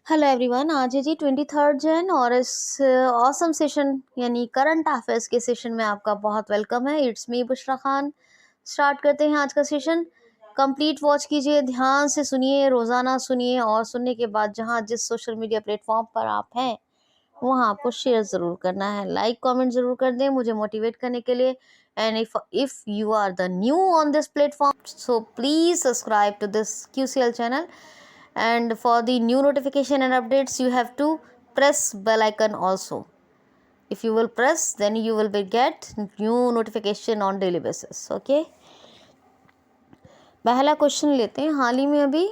Hello everyone, आज है जी 23 जन और इस ऑसम सेशन यानी करंट अफेयर्स के सेशन में आपका बहुत वेलकम है। It's me Bushra Khan. Start करते हैं आज का सेशन। कंप्लीट वॉच कीजिए, ध्यान से सुनिए, रोज़ाना सुनिए और सुनने के बाद जहां जिस सोशल मीडिया प्लेटफॉर्म पर आप हैं वहां आपको शेयर ज़रूर करना है, लाइक कमेंट ज़रूर कर दें मुझे मोटिवेट करने के लिए। And if you are the new on this platform so please subscribe to this QCL channel, and for the new notification and updates you have to press bell icon also. If you will press, then you will be get new notification on daily basis. Okay, पहला question लेते हैं। हाल ही में अभी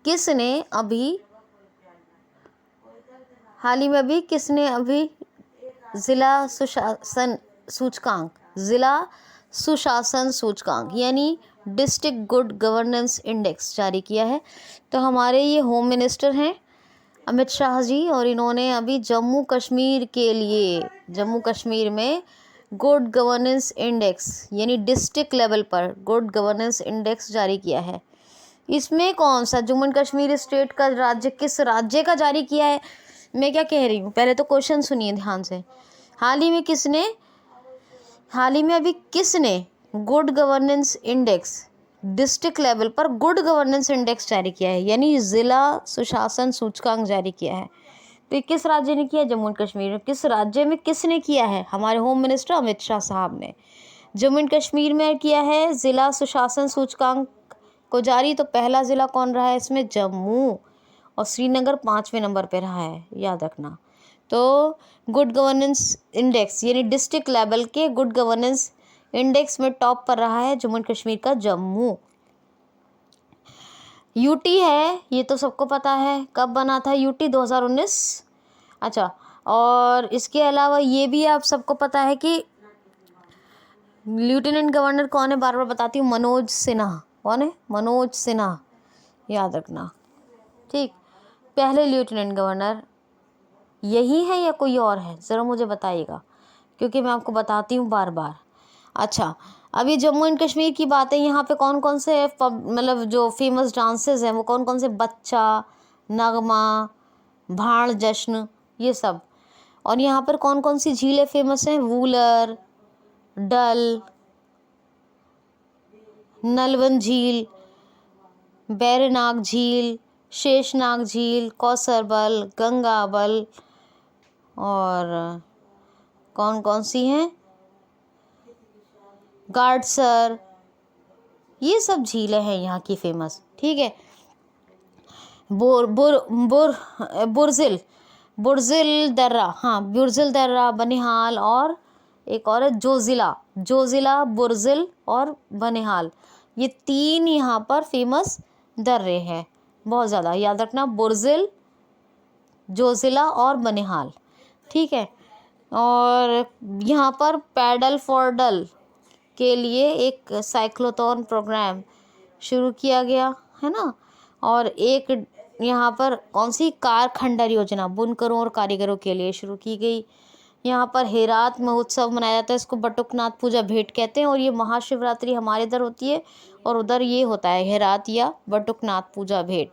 किसने अभी जिला सुशासन सूचकांक यानी डिस्ट्रिक्ट गुड गवर्नेंस इंडेक्स जारी किया है। तो हमारे ये होम मिनिस्टर हैं अमित शाह जी, और इन्होंने अभी जम्मू कश्मीर में गुड गवर्नेंस इंडेक्स यानी डिस्ट्रिक्ट लेवल पर गुड गवर्नेंस इंडेक्स जारी किया है। इसमें कौन सा जम्मू एंड कश्मीर स्टेट का राज्य किस राज्य का जारी किया है? मैं क्या कह रही हूँ, पहले तो क्वेश्चन सुनिए ध्यान से। हाल ही में अभी किसने good governance index district level पर गुड गवर्नेंस इंडेक्स जारी किया है यानी जिला सुशासन सूचकांक जारी किया है? तो ये किस राज्य ने किया? जम्मू एंड कश्मीर में। किस राज्य में किसने किया है? हमारे होम मिनिस्टर अमित शाह साहब ने। जम्मू एंड कश्मीर में किया है जिला सुशासन सूचकांक को जारी। तो पहला ज़िला कौन रहा है इसमें? जम्मू, और श्रीनगर 5वें नंबर पे रहा है, याद रखना। तो गुड गवर्नेंस इंडेक्स यानी डिस्ट्रिक्ट लेवल के गुड गवर्नेंस इंडेक्स में टॉप पर रहा है जम्मू एंड कश्मीर का जम्मू। यूटी है, ये तो सबको पता है, कब बना था यूटी? 2019। अच्छा, और इसके अलावा ये भी आप सबको पता है कि लेफ्टिनेंट गवर्नर कौन है? बार बार बताती हूँ, मनोज सिन्हा। कौन है? मनोज सिन्हा, याद रखना। ठीक, पहले लेफ्टिनेंट गवर्नर यही है या कोई और है, ज़रा मुझे बताइएगा, क्योंकि मैं आपको बताती हूँ बार बार। अच्छा, अभी जम्मू एंड कश्मीर की बात है। यहाँ पे कौन कौन से मतलब जो फेमस डांसेस हैं वो कौन कौन से? बच्चा, नगमा, भाड़ जश्न, ये सब। और यहाँ पर कौन कौन सी झीलें फेमस हैं? वूलर, डल, नलवन झील, बैरनाग झील, शेषनाग झील, कौसरबल, गंगाबल, और कौन कौन सी हैं? गाडसर, ये सब झीलें हैं यहाँ की फेमस। ठीक है, बुरजिल दर्रा, हाँ बुरजिल दर्रा, बनिहाल, और एक और है जोजिला, बुरजिल और बनिहाल। ये 3 यहाँ पर फेमस दर्रे हैं, बहुत ज़्यादा याद रखना, बुरजिल, जोजिला और बनिहाल। ठीक है, और यहाँ पर पैडल फॉर डल के लिए एक साइक्लोथॉन प्रोग्राम शुरू किया गया है ना। और एक यहाँ पर कौन सी? कार खंडर योजना बुनकरों और कारीगरों के लिए शुरू की गई। यहाँ पर हेरात महोत्सव मनाया जाता है, इसको बटुकनाथ पूजा भेंट कहते हैं, और ये महाशिवरात्रि हमारे इधर होती है और उधर ये होता है हेरात या बटुकनाथ पूजा भेंट।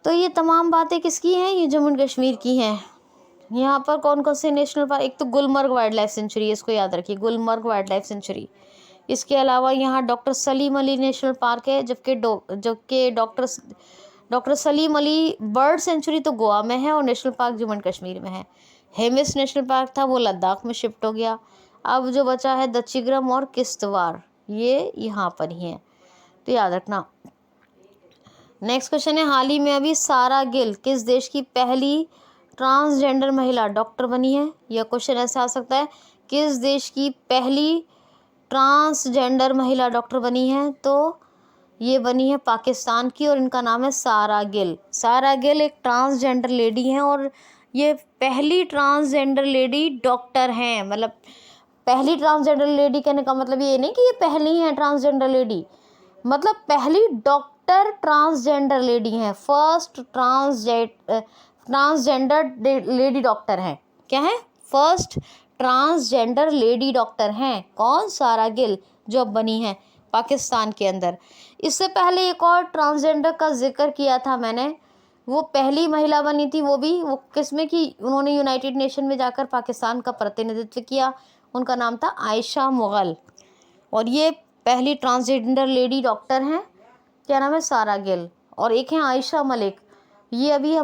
तो ये तमाम बातें किसकी हैं? ये जम्मू एंड कश्मीर की हैं। यहाँ पर कौन कौन से नेशनल पार्क? एक तो गुलमर्ग वाइल्ड लाइफ सेंचुरी, इसको याद रखिए, गुलमर्ग वाइल्ड लाइफ सेंचुरी। इसके अलावा यहाँ doctor Salim Ali national park है, जबकि doctor Salim Ali bird sanctuary तो गोवा में है और national park Jammu and Kashmir में है। हेमिस नेशनल पार्क था, वो लद्दाख में शिफ्ट हो गया। अब जो बचा है दच्चीग्रम और किश्तवाड़, ये यहाँ पर ही है, तो याद रखना। नेक्स्ट क्वेश्चन है, हाल ही में अभी सारा गिल किस देश की पहली ट्रांसजेंडर महिला डॉक्टर बनी है? यह क्वेश्चन ऐसा आ सकता है, किस देश की पहली ट्रांसजेंडर महिला डॉक्टर बनी है? तो ये बनी है पाकिस्तान की, और इनका नाम है सारा गिल। सारा गिल एक ट्रांसजेंडर लेडी हैं और ये पहली ट्रांसजेंडर लेडी डॉक्टर हैं। मतलब पहली ट्रांसजेंडर लेडी कहने का मतलब ये नहीं कि ये पहली हैं ट्रांसजेंडर लेडी, मतलब पहली डॉक्टर ट्रांसजेंडर लेडी हैं, फर्स्ट ट्रांसजेंडर लेडी डॉक्टर हैं। क्या है? फर्स्ट ट्रांसजेंडर लेडी डॉक्टर हैं। कौन? सारा गिल, जो अब बनी है पाकिस्तान के अंदर। इससे पहले एक और ट्रांसजेंडर का जिक्र किया था मैंने, वो पहली महिला बनी थी, वो किसमें कि उन्होंने यूनाइटेड नेशन में जाकर पाकिस्तान का प्रतिनिधित्व किया। उनका नाम था आयशा मुगल, और ये पहली ट्रांसजेंडर लेडी डॉक्टर हैं। क्या नाम है? सारा गिल। और एक है आयशा मलिक, ये अभी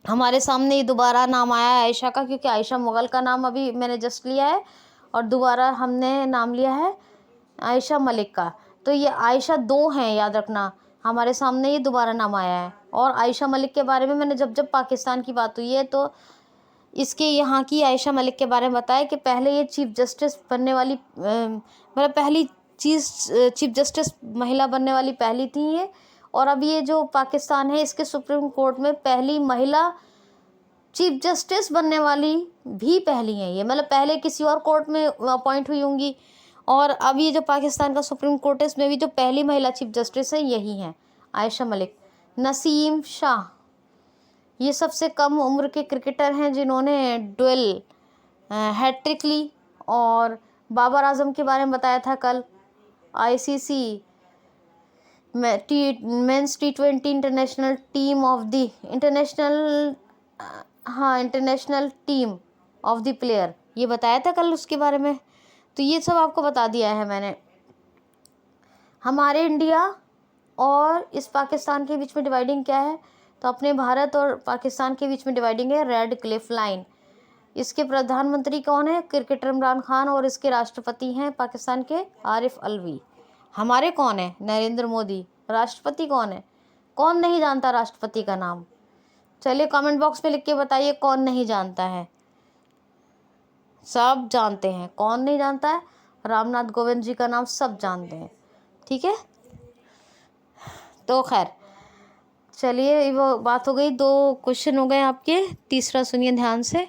हमारे सामने ये दोबारा नाम आया है आयशा का, क्योंकि आयशा मुगल का नाम अभी मैंने जस्ट लिया है और दोबारा हमने नाम लिया है आयशा मलिक का। तो ये आयशा दो हैं, याद रखना, हमारे सामने ये दोबारा नाम आया है। और आयशा मलिक के बारे में मैंने जब पाकिस्तान की बात हुई है तो इसके यहाँ की आयशा मलिक के बारे में बताया कि पहले ये चीफ जस्टिस बनने वाली मतलब पहली चीफ जस्टिस महिला बनने वाली पहली थी ये। और अब ये जो पाकिस्तान है इसके सुप्रीम कोर्ट में पहली महिला चीफ जस्टिस बनने वाली भी पहली हैं ये, मतलब पहले किसी और कोर्ट में अपॉइंट हुई होंगी, और अब ये जो पाकिस्तान का सुप्रीम कोर्ट है इसमें भी जो पहली महिला चीफ जस्टिस है यही हैं, आयशा मलिक। नसीम शाह, ये सबसे कम उम्र के क्रिकेटर हैं जिन्होंने डुअल हैट्रिक ली। और बाबर आजम के बारे में बताया था कल, ICC men's T20 international team of the international team of the player, ये बताया था कल उसके बारे में। तो ये सब आपको बता दिया है मैंने। हमारे इंडिया और इस पाकिस्तान के बीच में डिवाइडिंग क्या है? तो अपने भारत और पाकिस्तान के बीच में डिवाइडिंग है रेड क्लिफ लाइन। इसके प्रधानमंत्री कौन है? क्रिकेटर इमरान खान, और इसके राष्ट्रपति हैं पाकिस्तान के आरिफ अलवी। हमारे कौन है? नरेंद्र मोदी। राष्ट्रपति कौन है? कौन नहीं जानता राष्ट्रपति का नाम? चलिए कमेंट बॉक्स में लिख के बताइए कौन नहीं जानता है। सब जानते हैं, कौन नहीं जानता है? रामनाथ कोविंद जी का नाम सब जानते हैं, ठीक है। तो खैर चलिए, वो बात हो गई, 2 क्वेश्चन हो गए आपके। तीसरा सुनिए ध्यान से।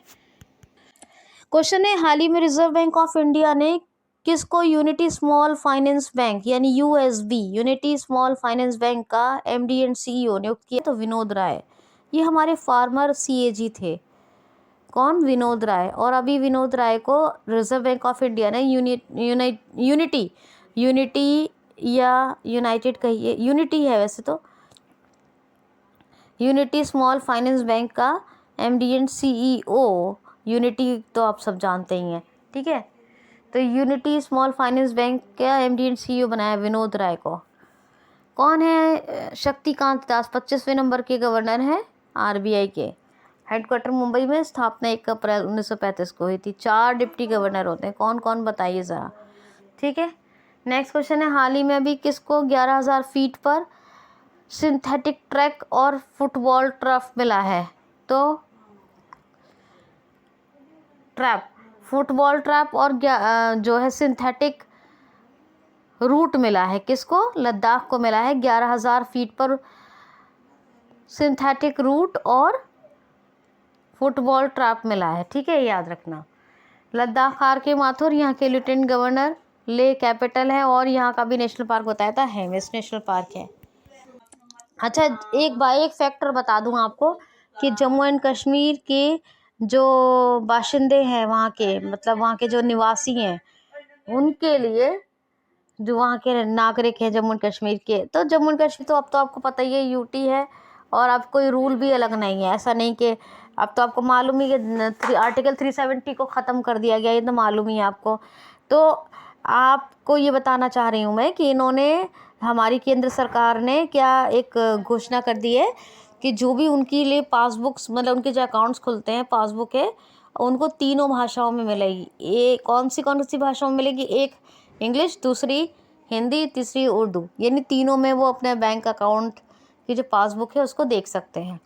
क्वेश्चन है, हाल ही में रिजर्व बैंक ऑफ इंडिया ने किसको यूनिटी स्मॉल फाइनेंस बैंक यानी USB unity small finance bank का एमडी एंड सीईओ नियुक्त किया? तो विनोद राय। ये हमारे फार्मर सीएजी थे। कौन? विनोद राय। और अभी विनोद राय को रिजर्व बैंक ऑफ इंडिया ने यूनिटी या यूनाइटेड कहिए, यूनिटी है वैसे तो, यूनिटी स्मॉल फाइनेंस बैंक का एमडी एंड सीईओ, यूनिटी तो आप सब जानते ही हैं, ठीक है। तो यूनिटी स्मॉल फाइनेंस बैंक का एमडी एंड सीईओ बनाया विनोद राय को। कौन है? शक्तिकांत दास, 25वें नंबर के गवर्नर हैं आरबीआई के। हेडक्वार्टर मुंबई में, स्थापना 1 अप्रैल 1935 को हुई थी। 4 डिप्टी गवर्नर होते हैं, कौन कौन बताइए ज़रा, ठीक है। नेक्स्ट क्वेश्चन है, हाल ही में अभी किसको 11,000 फीट पर सिंथेटिक ट्रैक और फुटबॉल टर्फ मिला है? तो फुटबॉल ट्रैप और जो है सिंथेटिक रूट मिला है किसको? लद्दाख को मिला है 11,000 फीट पर सिंथेटिक रूट और फुटबॉल ट्रैप मिला है, ठीक है, याद रखना। लद्दाख RK माथुर यहाँ के लेफ्टिनेंट गवर्नर, ले कैपिटल है, और यहाँ का भी नेशनल पार्क बताया था, हेमिस नेशनल पार्क है। अच्छा, एक फैक्टर बता दूं आपको कि जम्मू एंड कश्मीर के जो बाशिंदे हैं वहाँ के, मतलब वहाँ के जो निवासी हैं, उनके लिए, जो वहाँ के नागरिक हैं जम्मू एंड कश्मीर के, तो जम्मू एंड कश्मीर तो अब तो आपको पता ही है यूटी है, और अब कोई रूल भी अलग नहीं है। ऐसा नहीं कि, अब तो आपको मालूम ही कि आर्टिकल 370 को ख़त्म कर दिया गया, ये तो मालूम ही है आपको। तो आपको ये बताना चाह रही हूँ मैं कि इन्होंने, हमारी केंद्र सरकार ने क्या एक घोषणा कर दी है कि जो भी उनके लिए पासबुक्स, मतलब उनके जो अकाउंट्स खुलते हैं, पासबुक है, उनको 3 भाषाओं में मिलेगी। ये कौन सी भाषाओं में मिलेगी? एक इंग्लिश, दूसरी हिंदी, तीसरी उर्दू, यानी तीनों में वो अपने बैंक अकाउंट की जो पासबुक है उसको देख सकते हैं।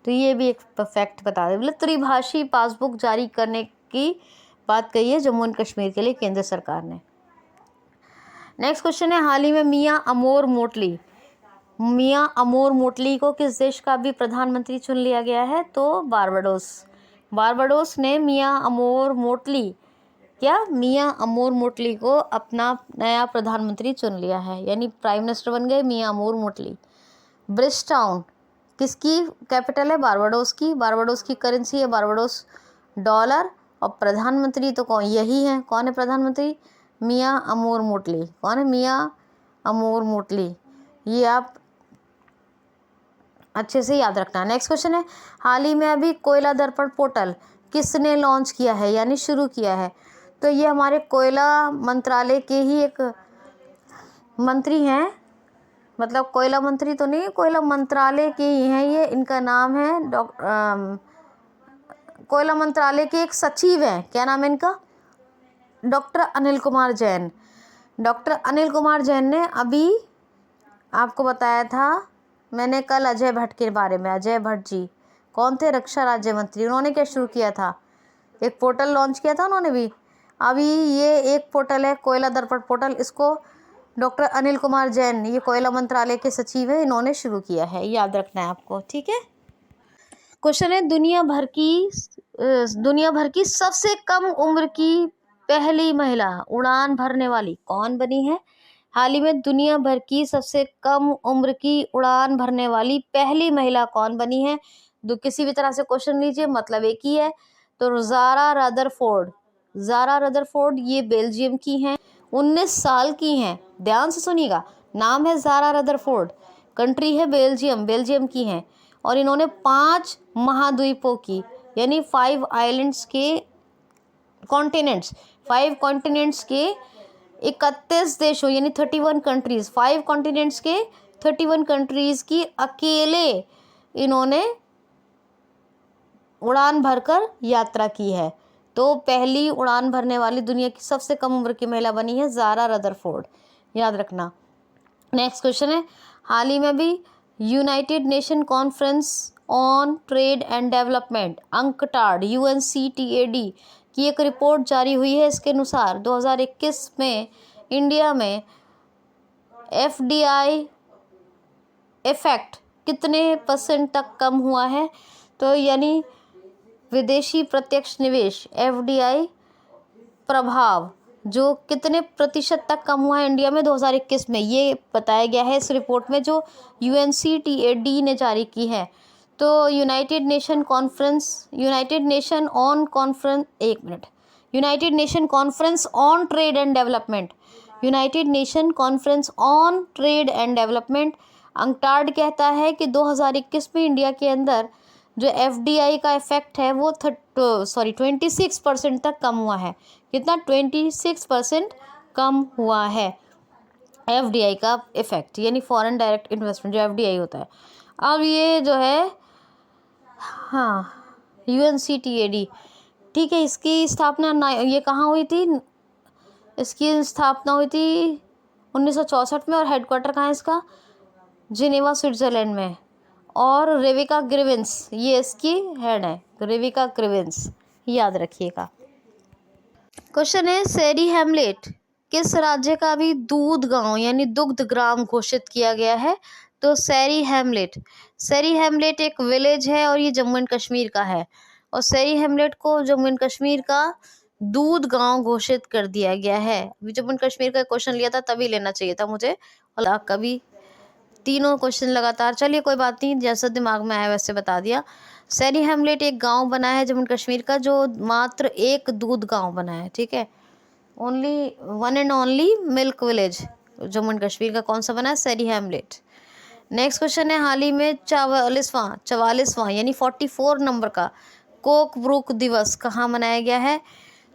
तो ये भी एक फैक्ट बता दें, मतलब त्रिभाषी पासबुक जारी करने की बात कही है जम्मू एंड कश्मीर के लिए केंद्र सरकार ने। नेक्स्ट क्वेश्चन है, हाल ही में मियाँ अमोर मोटली को किस देश का भी प्रधानमंत्री चुन लिया गया है? तो बारबाडोस ने मियाँ अमोर मोटली को अपना नया प्रधानमंत्री चुन लिया है, यानी प्राइम मिनिस्टर बन गए मियाँ अमोर मोटली। ब्रिजटाउन किसकी कैपिटल है? बारबाडोस की करेंसी है बारबाडोस डॉलर, और प्रधानमंत्री तो यही है। कौन है प्रधानमंत्री? मियाँ अमूर मुटली। कौन है? मियाँ अमूर मुटली। ये आप अच्छे से याद रखना। नेक्स्ट क्वेश्चन है, हाल ही में अभी कोयला दर्पण पोर्टल किसने लॉन्च किया है यानी शुरू किया है? तो ये हमारे कोयला मंत्रालय के ही एक मंत्री हैं, मतलब कोयला मंत्री तो नहीं, कोयला मंत्रालय के ही हैं ये। इनका नाम है कोयला मंत्रालय के एक सचिव हैं। क्या नाम है इनका? डॉक्टर अनिल कुमार जैन। डॉक्टर अनिल कुमार जैन ने अभी आपको बताया था मैंने कल अजय भट्ट के बारे में। अजय भट्ट जी कौन थे? रक्षा राज्य मंत्री। उन्होंने क्या शुरू किया था? एक पोर्टल लॉन्च किया था उन्होंने भी। अभी ये एक पोर्टल है कोयला दर्पण पोर्टल, इसको डॉक्टर अनिल कुमार जैन, ये कोयला मंत्रालय के सचिव है, इन्होंने शुरू किया है। याद रखना है आपको, ठीक है। क्वेश्चन है, दुनिया भर की सबसे कम उम्र की पहली महिला उड़ान भरने वाली कौन बनी है? हाल ही में दुनिया भर की सबसे कम उम्र की उड़ान भरने वाली पहली महिला कौन बनी है? किसी भी तरह से क्वेश्चन लीजिए, मतलब एक ही है। तो ज़ारा रदरफोर्ड। ज़ारा रदरफोर्ड ये बेल्जियम की हैं, 19 साल की हैं। ध्यान से सुनिएगा, नाम है ज़ारा रदरफोर्ड, कंट्री है बेल्जियम, बेल्जियम की हैं। और इन्होंने 5 महाद्वीपों की यानी 5 आइलैंड्स के कॉन्टिनेंट्स, 5 कॉन्टिनेंट्स के 31 देशों यानी 31 कंट्रीज, 5 कॉन्टिनेंट्स के 31 कंट्रीज की अकेले इन्होंने उड़ान भरकर यात्रा की है। तो पहली उड़ान भरने वाली दुनिया की सबसे कम उम्र की महिला बनी है ज़ारा रदरफोर्ड, याद रखना। नेक्स्ट क्वेश्चन है, हाल ही में भी United nation conference on trade and development UNCTAD UNCTAD की एक रिपोर्ट जारी हुई है। इसके अनुसार 2021 में इंडिया में FDI इफेक्ट कितने % तक कम हुआ है? तो यानी विदेशी प्रत्यक्ष निवेश FDI प्रभाव जो कितने प्रतिशत तक कम हुआ है इंडिया में 2021 में, ये बताया गया है इस रिपोर्ट में जो UNCTAD ने जारी की है। तो United nation conference on trade and development, United nation conference on trade and development UNCTAD कहता है कि 2021 में इंडिया के अंदर जो FDI का इफेक्ट है वो 26% तक कम हुआ है। कितना? 26% कम हुआ है FDI का इफेक्ट, यानी फॉरेन डायरेक्ट इन्वेस्टमेंट जो FDI होता है। अब ये जो है UNCTAD, ठीक है, इसकी स्थापना ये कहाँ हुई थी? इसकी स्थापना हुई थी 1964 में और हेडक्वार्टर कहाँ है इसका? जिनेवा स्विट्जरलैंड में। और रेविका ग्रिवेंस ये इसकी हेड है, रेविका ग्रिवेंस, याद रखिएगा। क्वेश्चन है, सेरी हैमलेट किस राज्य का भी दूध गांव यानी दुग्ध ग्राम घोषित किया गया है? तो सेरी हैमलेट एक विलेज है और ये जम्मू एंड कश्मीर का है। और सेरी हैमलेट को जम्मू एंड कश्मीर का दूध गांव घोषित कर दिया गया है। अभी जम्मू एंड कश्मीर का क्वेश्चन लिया था तभी लेना चाहिए था मुझे, और कभी तीनों क्वेश्चन लगातार। चलिए कोई बात नहीं, जैसा दिमाग में आया वैसे बता दिया। सेरी हैमलेट एक गांव बना है जम्मू कश्मीर का जो मात्र एक दूध गांव बना है, ठीक है। Only one and only milk village Jammu and Kashmir का कौन सा बना है? सेरी हैमलेट। नेक्स्ट क्वेश्चन है, हाल ही में 44वां यानी 44 नंबर का कोकब्रुक दिवस कहाँ मनाया गया है?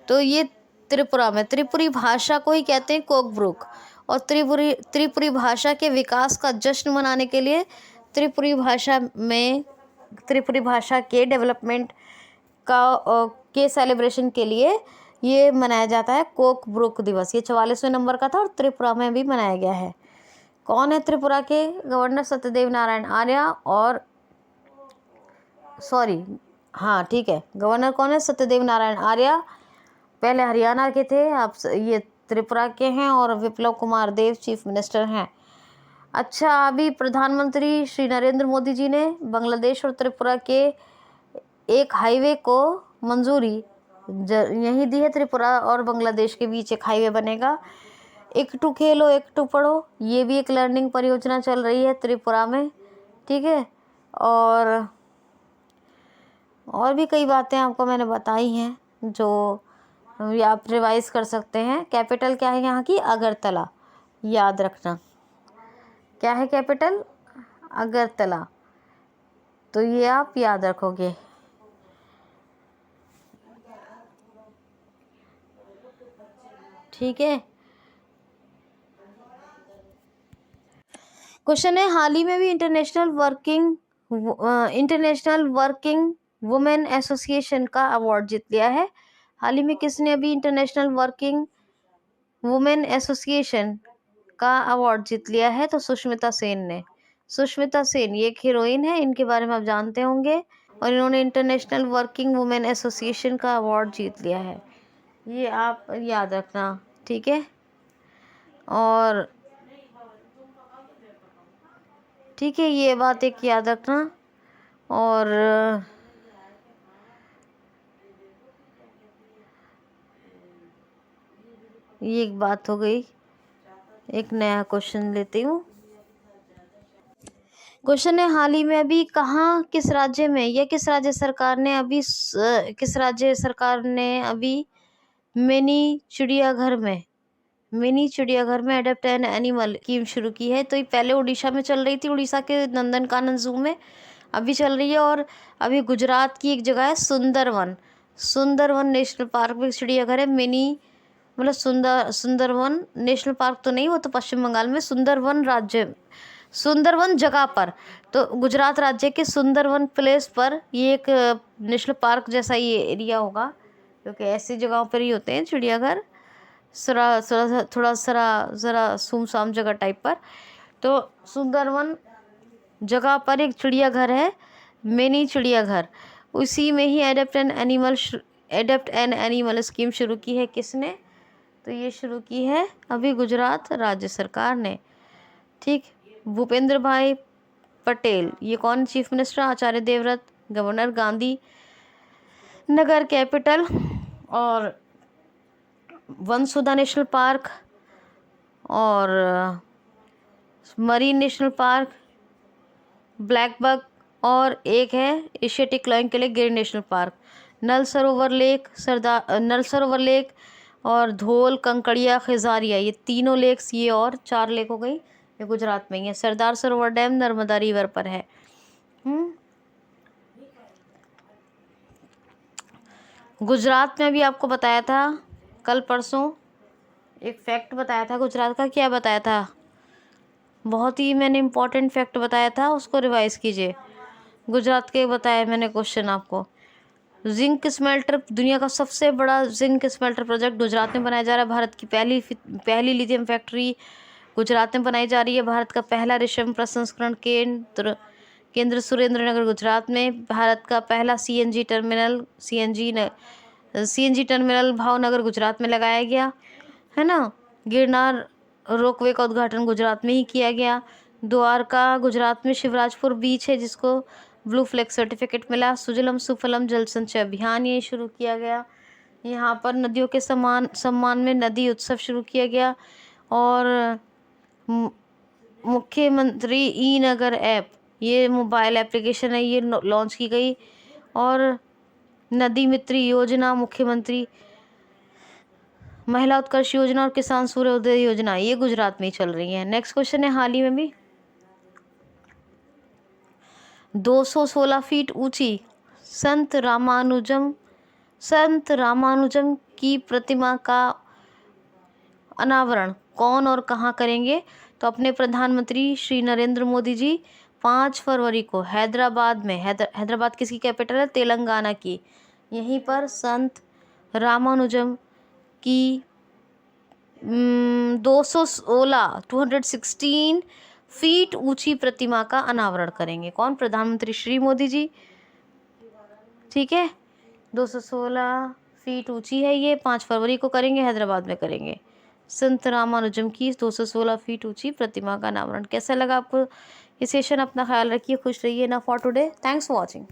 तो ये त्रिपुरा में, त्रिपुरी भाषा को ही कहते हैं कोकब्रुक। और त्रिपुरी भाषा के विकास का जश्न मनाने के लिए त्रिपुरी भाषा के डेवलपमेंट के सेलिब्रेशन के लिए ये मनाया जाता है कोकब्रुक दिवस। ये 44वें नंबर का था और त्रिपुरा में भी मनाया गया है। कौन है त्रिपुरा के गवर्नर? सत्यदेव नारायण आर्य। और ठीक है, गवर्नर कौन है? सत्यदेव नारायण आर्य। पहले हरियाणा के थे, अब ये त्रिपुरा के हैं। और विप्लव कुमार देव चीफ मिनिस्टर हैं। अच्छा, अभी प्रधानमंत्री श्री नरेंद्र मोदी जी ने बांग्लादेश और त्रिपुरा के एक हाईवे को मंजूरी यहीं दी है। त्रिपुरा और बांग्लादेश के बीच एक हाईवे बनेगा। एकटू खेलो एकटू पढ़ो, ये भी एक लर्निंग परियोजना चल रही है त्रिपुरा में, ठीक है। और भी कई बातें आपको मैंने बताई हैं जो या आप रिवाइज कर सकते हैं। कैपिटल क्या है यहाँ की? अगरतला, याद रखना। क्या है कैपिटल? अगरतला, तो ये आप याद रखोगे। ठीक है। क्वेश्चन है, हाल ही में भी इंटरनेशनल वर्किंग वुमेन एसोसिएशन का अवार्ड जीत लिया है। हाल ही में किसने अभी इंटरनेशनल वर्किंग वुमेन एसोसिएशन का अवार्ड जीत लिया है? तो सुष्मिता सेन ने। सुष्मिता सेन ये एक हीरोइन है, इनके बारे में आप जानते होंगे, और इन्होंने इंटरनेशनल वर्किंग वुमेन एसोसिएशन का अवार्ड जीत लिया है। ये आप याद रखना, ठीक है। और ठीक है, ये बात एक याद रखना। और ये एक बात हो गई। एक नया क्वेश्चन लेती हूँ। क्वेश्चन है, हाल ही में अभी कहाँ, किस राज्य में या किस राज्य सरकार ने अभी मिनी चिड़ियाघर में अडेप्ट एन एनिमल स्कीम शुरू की है? तो ये पहले उड़ीसा में चल रही थी, उड़ीसा के नंदनकानन जू में अभी चल रही है। और अभी गुजरात की एक जगह है सुंदरवन नेशनल पार्क में चिड़ियाघर है। मिनी मतलब सुंदरवन नेशनल पार्क तो नहीं, वो तो पश्चिम बंगाल में, सुंदरवन जगह पर, तो गुजरात राज्य के सुंदरवन प्लेस पर ये एक नेशनल पार्क जैसा ये एरिया होगा, क्योंकि ऐसी जगहों पर ही होते हैं चिड़ियाघर, थोड़ा ज़रा सुमसाम जगह टाइप पर। तो सुंदरवन जगह पर एक चिड़ियाघर है, मिनी चिड़ियाघर। उसी में ही एडेप्ट एन एनिमल स्कीम शुरू की है। किसने? तो ये शुरू की है अभी गुजरात राज्य सरकार ने। ठीक। भूपेंद्र भाई पटेल, ये कौन chief minister? Acharya Devvrat, governor Gandhi Nagar capital, और वनसुधा नेशनल पार्क, और मरीन नेशनल पार्क, ब्लैकबक, और एक है एशियाटिक लायन के लिए गिर नेशनल पार्क, नल सरोवर लेक और धोल, कंकड़िया, खिजारिया, ये तीनों लेक्स, ये और 4 लेक हो गई, ये गुजरात में ही है। सरदार सरोवर डैम नर्मदा रिवर पर है। गुजरात में भी आपको बताया था कल परसों, एक फैक्ट बताया था गुजरात का। क्या बताया था? बहुत ही मैंने इम्पोर्टेंट फैक्ट बताया था, उसको रिवाइज कीजिए। गुजरात के बताया मैंने क्वेश्चन आपको। जिंक स्मेल्टर, दुनिया का सबसे बड़ा जिंक स्मेल्टर प्रोजेक्ट गुजरात में बनाया जा रहा है। भारत की पहली लिथियम फैक्ट्री गुजरात में बनाई जा रही है। भारत का पहला रेशम प्रसंस्करण केंद्र सुरेंद्रनगर गुजरात में। भारत का पहला सीएनजी टर्मिनल भावनगर गुजरात में लगाया गया है ना। गिरनार रोपवे का उद्घाटन गुजरात में ही किया गया। द्वारका गुजरात में शिवराजपुर बीच है जिसको ब्लू फ्लैग सर्टिफिकेट मिला। सुजलम सुफलम जल संचय अभियान ये शुरू किया गया। यहाँ पर नदियों के सम्मान में नदी उत्सव शुरू किया गया। और मुख्यमंत्री ई नगर ऐप, ये मोबाइल एप्लीकेशन है, ये लॉन्च की गई। और नदी मित्र योजना, मुख्यमंत्री महिला उत्कर्ष योजना और किसान सूर्योदय योजना, ये गुजरात में ही चल रही है। नेक्स्ट क्वेश्चन है, हाल ही में भी 216 फीट ऊंची संत रामानुजम की प्रतिमा का अनावरण कौन और कहाँ करेंगे? तो अपने प्रधानमंत्री श्री नरेंद्र मोदी जी 5 फरवरी को हैदराबाद में, हैदराबाद किसकी कैपिटल है? तेलंगाना की। यहीं पर संत रामानुजम की 216 फीट ऊंची प्रतिमा का अनावरण करेंगे। कौन? प्रधानमंत्री श्री मोदी जी। ठीक है, 216 फीट ऊंची है ये, 5 फरवरी को करेंगे, हैदराबाद में करेंगे। संत रामानुजम की 216 फीट ऊंची प्रतिमा का अनावरण। कैसा लगा आपको ये सेशन? अपना ख्याल रखिए, खुश रहिए ना। For today, thanks for watching.